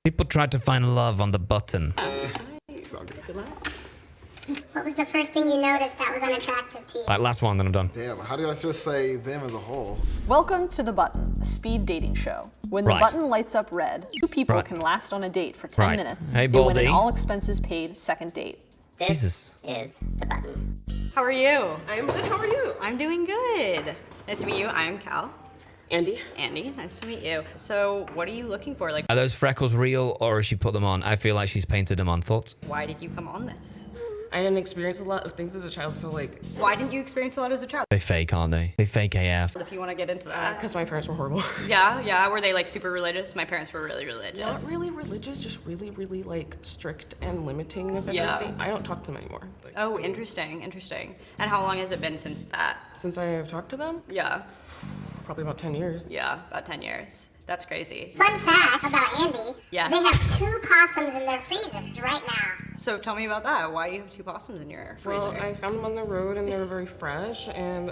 People try to find love on the button. Good luck. What was the first thing you noticed that was unattractive to you? Right, last one, then I'm done. Damn, how do I just say them as a whole? Welcome to The Button, a speed dating show. When the Right. button lights up red, two people Right. can last on a date for 10 Right. minutes. Hey, They win Baldy. an all expenses paid second date. This Jesus. is the button. How are you? I'm good. How are you? I'm doing good. Nice to meet you. I'm Cal. Andy. Andy, nice to meet you. So, what are you looking for? Like, Are those freckles real or has she put them on? I feel like she's painted them on. Thoughts? why did you come on this? I didn't experience a lot of things as a child, so like, Why didn't you experience a lot as a child? They fake, aren't they? They fake AF. If you want to get into that. because my parents were horrible. Yeah. Were they like super religious? My parents were really religious. Not really religious, just really like strict and limiting of Yeah. everything. I don't talk to them anymore. Like, Oh, interesting. And how long has it been since that? since I have talked to them, Yeah, probably about 10 years. about 10 years. That's crazy. Fun fact about Andy. Yeah. They have 2 possums in their freezers right now. So tell me about that. Why do you have 2 possums in your freezer? Well, I found them on the road and they were very fresh, and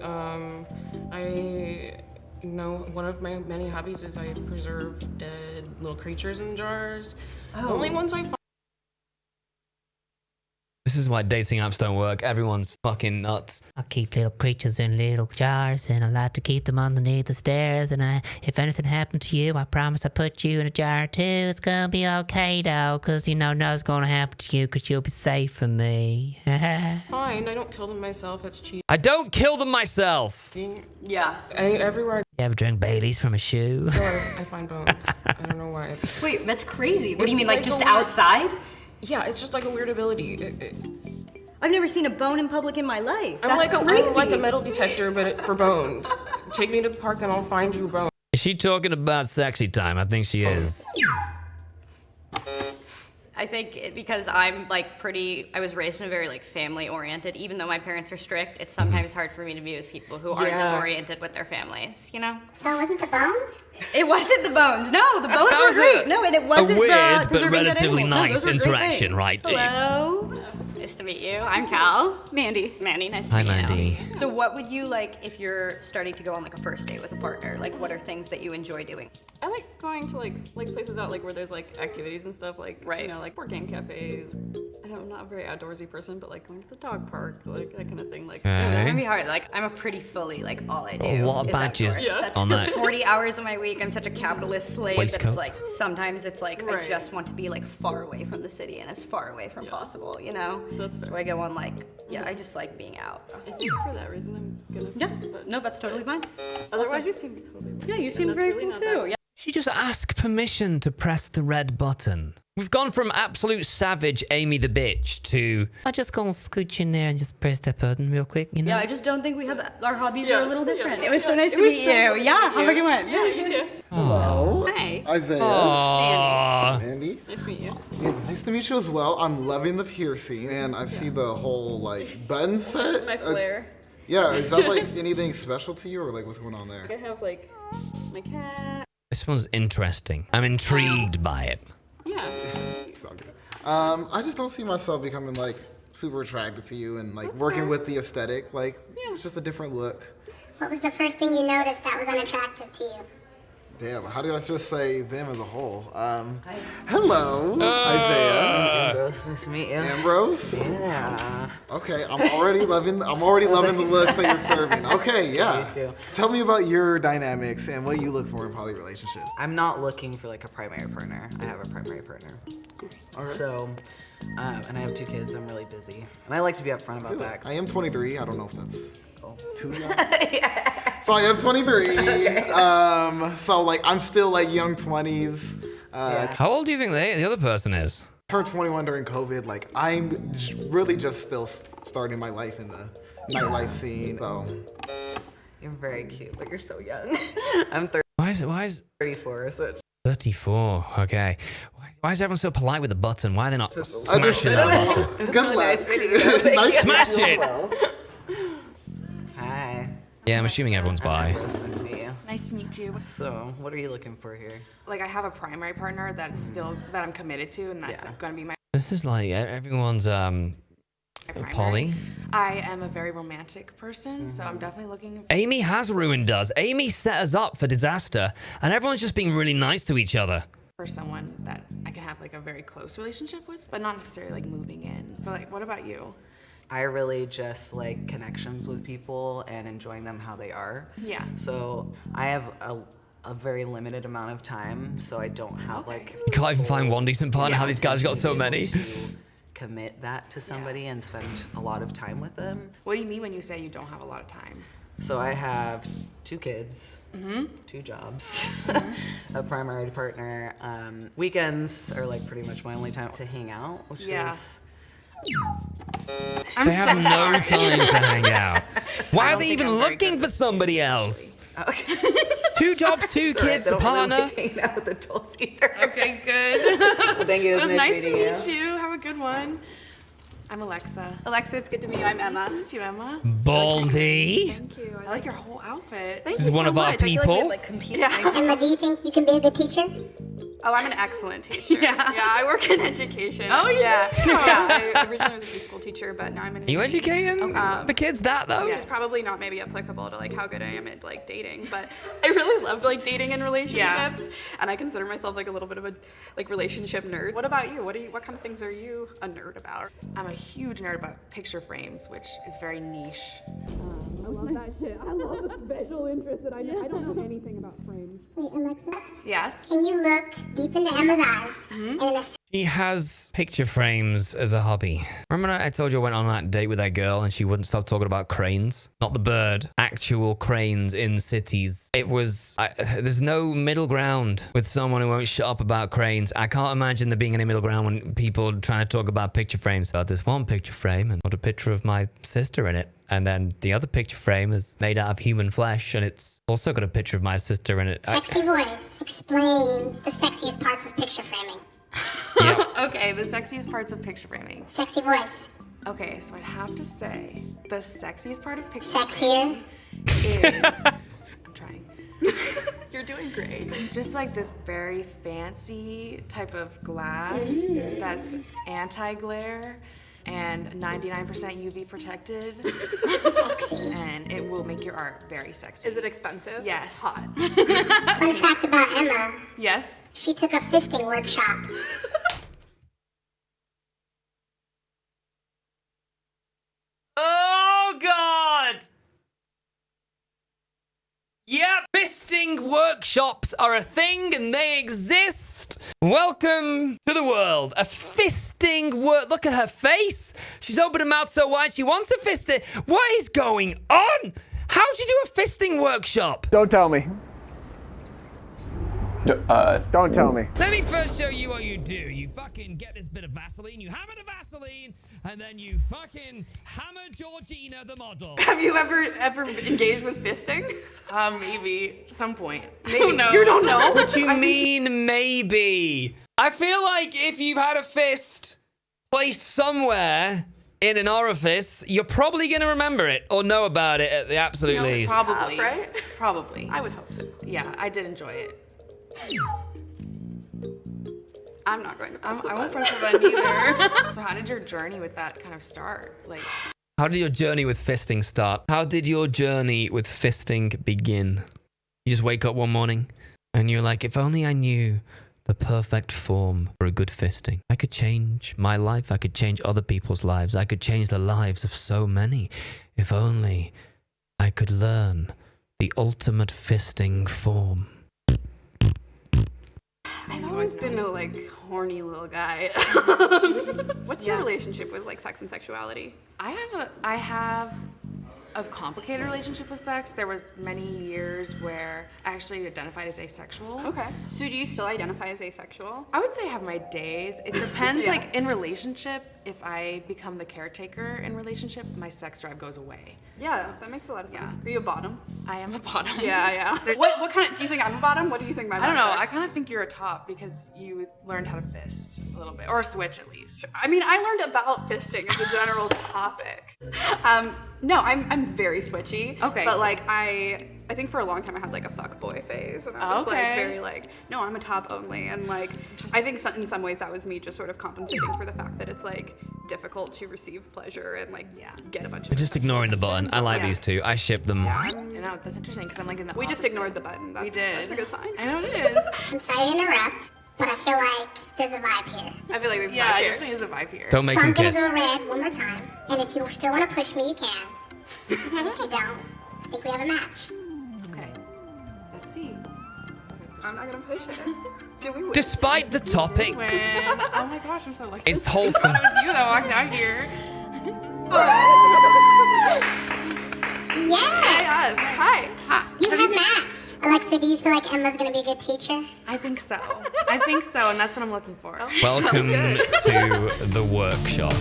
I know one of my many hobbies is I preserve dead little creatures in jars. Only ones I find. This is why dating apps don't work. Everyone's fucking nuts. I keep little creatures in little jars, and I like to keep them underneath the stairs. And if anything happened to you, I promise I put you in a jar too. It's gonna be okay though, cause you know nothing's gonna happen to you, cause you'll be safe from me. Fine, I don't kill them myself. That's cheating. I don't kill them myself. Yeah. Everywhere You ever drink Bailey's from a shoe? I go, I find bones. I don't know why. It's, Wait, that's crazy. What do you It's mean, like like just a weird- outside? yeah, it's just like a weird ability. I've never seen a bone in public in my life. I'm That's like crazy. I'm like a metal detector, but for bones. Take me to the park and I'll find you bones. Is she talking about sexy time? I think she is. I think because I'm like I was raised in a very like family oriented, even though my parents are strict, it's sometimes hard for me to be with people who aren't Yeah. as oriented with their families, you know? So it wasn't the bones? It wasn't the bones. No, the bones That were was great. No, and it wasn't a weird the but preserving dead relatively animals. No, nice those were great interaction, things. right? Hello. Nice to meet you. I'm Cal. Mandy, nice to Hi, meet Mandy. you. So what would you like if you're starting to go on like a first date with a partner? Like what are things that you enjoy doing? I like going to like places out like where there's like activities and stuff, like Right. you know, like board game cafes. I'm not a very outdoorsy person, but like going to the dog park, like that kind of thing. Like It's Okay. be hard. Like I'm a pretty fully like all I do. A lot of is badges outdoors. on that. 40 hours of my week. I'm such a capitalist slave that Waistcoat. it's like sometimes it's like I Right. just want to be like far away from the city and as far away from possible. You know. That's fair. So I go on like I just like being out. I think for that reason I'm gonna. Yeah. No, that's totally fine. Otherwise, you seem totally. Yeah, you seem That's very really cool not too. that- Yeah. She just asked permission to press the red button. We've gone from absolute savage Amy the bitch to I just gonna scooch in there and just press that button real quick, you know? Yeah, I just don't think we have our hobbies Yeah, are a little yeah, different. yeah, It was so yeah. nice It to was meet so you. nice to Yeah, meet how you. about you went? Yeah, you too. Hello. Hi. Isaiah. Aww. Andy. Nice to meet you. Yeah, nice to meet you as well. I'm loving the piercing, and I see the whole like button set. My flair. Yeah, is that like anything special to you, or like what's going on there? I have like my cat. This one's interesting. I'm intrigued by it. Yeah. It's all good. I just don't see myself becoming like super attracted to you and like working with the aesthetic. Like, it's just a different look. What was the first thing you noticed that was unattractive to you? Damn, how do I just say them as a whole? Hello, Isaiah. Ambrose, nice to meet you. Ambrose. Yeah. Okay, I'm already loving the looks that you're serving. Okay, yeah. You too. Tell me about your dynamics and what you look for in poly relationships. I'm not looking for like a primary partner. I have a primary partner. All right. So, and I have 2 kids. I'm really busy, and I like to be upfront about that. I am 23. I don't know if that's Cool. too young. So I am 23. So like I'm still like young 20s. How old do you think the other person is? Turned 21 during COVID. Like I'm really just still starting my life in the nightlife scene. So You're very cute, but you're so young. I'm Why is 34, so it's 34? Okay. Why is everyone so polite with the button? Why are they not smashing that button? good luck. nice meeting you. Thank Nice you. Smash to meet you it! as well. Hi. Yeah, I'm assuming everyone's bi. Ambrose, nice to meet you. Nice to meet you. So, what are you looking for here? Like I have a primary partner that's still that I'm committed to, and that's Yeah. going to be my This is like everyone's primary. poly. I am a very romantic person, so I'm definitely looking. Amy has ruined us. Amy set us up for disaster, and everyone's just being really nice to each other. for someone that I can have like a very close relationship with, but not necessarily like moving in. But like, what about you? I really just like connections with people and enjoying them how they are. Yeah. So I have a very limited amount of time, so I don't have like. You can't even find one decent partner. How these guys got so many. To commit that to somebody and spend a lot of time with them. What do you mean when you say you don't have a lot of time? So I have 2 kids, 2 jobs, a primary partner. Weekends are like pretty much my only time to hang out, which is. They have no time to hang out. Why are they even looking for somebody else? Okay. 2 jobs, 2 kids, a partner. I don't really hang out with adults either. Okay, good. Well, thank you. It was nice to meet you. Have a good one. I'm Alexa. Alexa, it's good to meet you. I'm Emma. Nice to meet you, Emma. Baldy. Thank you. I like your whole outfit. Thank This you is one so of our much. I feel like we, people. like, competing. Emma, do you think you can be a good teacher? Oh, I'm an excellent teacher. Yeah. I work in education. Oh, you yeah. do? Yeah, I originally was a preschool teacher, but now I'm in. Are you educating the kids that though? Which is probably not maybe applicable to like how good I am at like dating, but I really love like dating and relationships, and I consider myself like a little bit of a like relationship nerd. What about you? What kind of things are you a nerd about? I'm a huge nerd about picture frames, which is very niche. I love that shit. I love the special interest that I don't know anything about frames. Wait, Alexa, Yes. can you look deep into Emma's eyes and in a She has picture frames as a hobby. Remember I told you I went on that date with that girl and she wouldn't stop talking about cranes? Not the bird, actual cranes in cities. It was, there's no middle ground with someone who won't shut up about cranes. I can't imagine there being any middle ground when people are trying to talk about picture frames. Got this one picture frame and got a picture of my sister in it. And then the other picture frame is made out of human flesh and it's also got a picture of my sister in it. sexy voice. Explain the sexiest parts of picture framing. Yep. Okay, the sexiest parts of picture framing. Sexy voice. Okay, so I'd have to say the sexiest part of picture Sexier. framing is. I'm trying. You're doing great. Just like this very fancy type of glass that's anti-glare and 99% UV protected, Sexy. and it will make your art very sexy. Is it expensive? Yes. Hot. Fun fact about Emma, Yes. she took a fisting workshop. Oh, God! Yep, fisting workshops are a thing and they exist. Welcome to the world. A fisting Look at her face. She's opened her mouth so wide she wants a fist it. What is going on? How'd you do a fisting workshop? Don't tell me. Don't tell me. Let me first show you what you do. You fucking get this bit of Vaseline, you hammer the Vaseline, and then you fucking hammer Georgina the model. Have you ever engaged with fisting? Maybe at some point. Maybe. Who knows? You don't know? What do you mean, maybe? I feel like if you've had a fist placed somewhere in an orifice, you're probably going to remember it or know about it at the absolute least. Probably. Right? Probably. I would hope so. Yeah, I did enjoy it. I'm not going to press the I won't button. press the button either. So how did your journey with that kind of start? Like, How did your journey with fisting start? How did your journey with fisting begin? You just wake up one morning and you're like, if only I knew the perfect form for a good fisting. I could change my life. I could change other people's lives. I could change the lives of so many. If only I could learn the ultimate fisting form. I've always been a like horny little guy. What's your relationship with like sex and sexuality? I have a complicated relationship with sex. There was many years where I actually identified as asexual. Okay. So do you still identify as asexual? I would say I have my days. It depends. Yeah. Like in relationship, if I become the caretaker in relationship, my sex drive goes away. Yeah, that makes a lot of sense. Yeah. Are you a bottom? I am a bottom. Yeah. What kind of, do you think I'm a bottom? What do you think my I don't know. bottom's I like? kind of think you're a top because you learned how to fist a little bit, or a switch at least. I mean, I learned about fisting as a general topic. No, I'm very switchy. Okay. But like I think for a long time I had like a fuckboy phase, and I was like Okay. very like, no, I'm a top only, and like I think in some ways that was me just sort of compensating for the fact that it's like difficult to receive pleasure and like get a bunch of. Just ignoring the button. I like Yeah. these two. I ship them. You know, that's interesting because I'm like in the We just opposite. ignored the button. That's, We did. That's a good sign. I know it is. I'm sorry to interrupt, but I feel like there's a vibe here. I feel like there's Yeah, vibe it here. definitely is a vibe here. Don't make So him I'm gonna kiss. go red one more time, and if you still want to push me, you can. And if you don't, I think we have a match. Okay. Let's see. I'm not gonna push it. Did we win? Despite the When, topics, oh my gosh, I'm so lucky. it's wholesome. It was you that walked out here. Yes! Yes. Hi. You have matched. Alexa, do you feel like Emma's gonna be a good teacher? I think so. I think so, and that's what I'm looking for. Welcome to the workshop.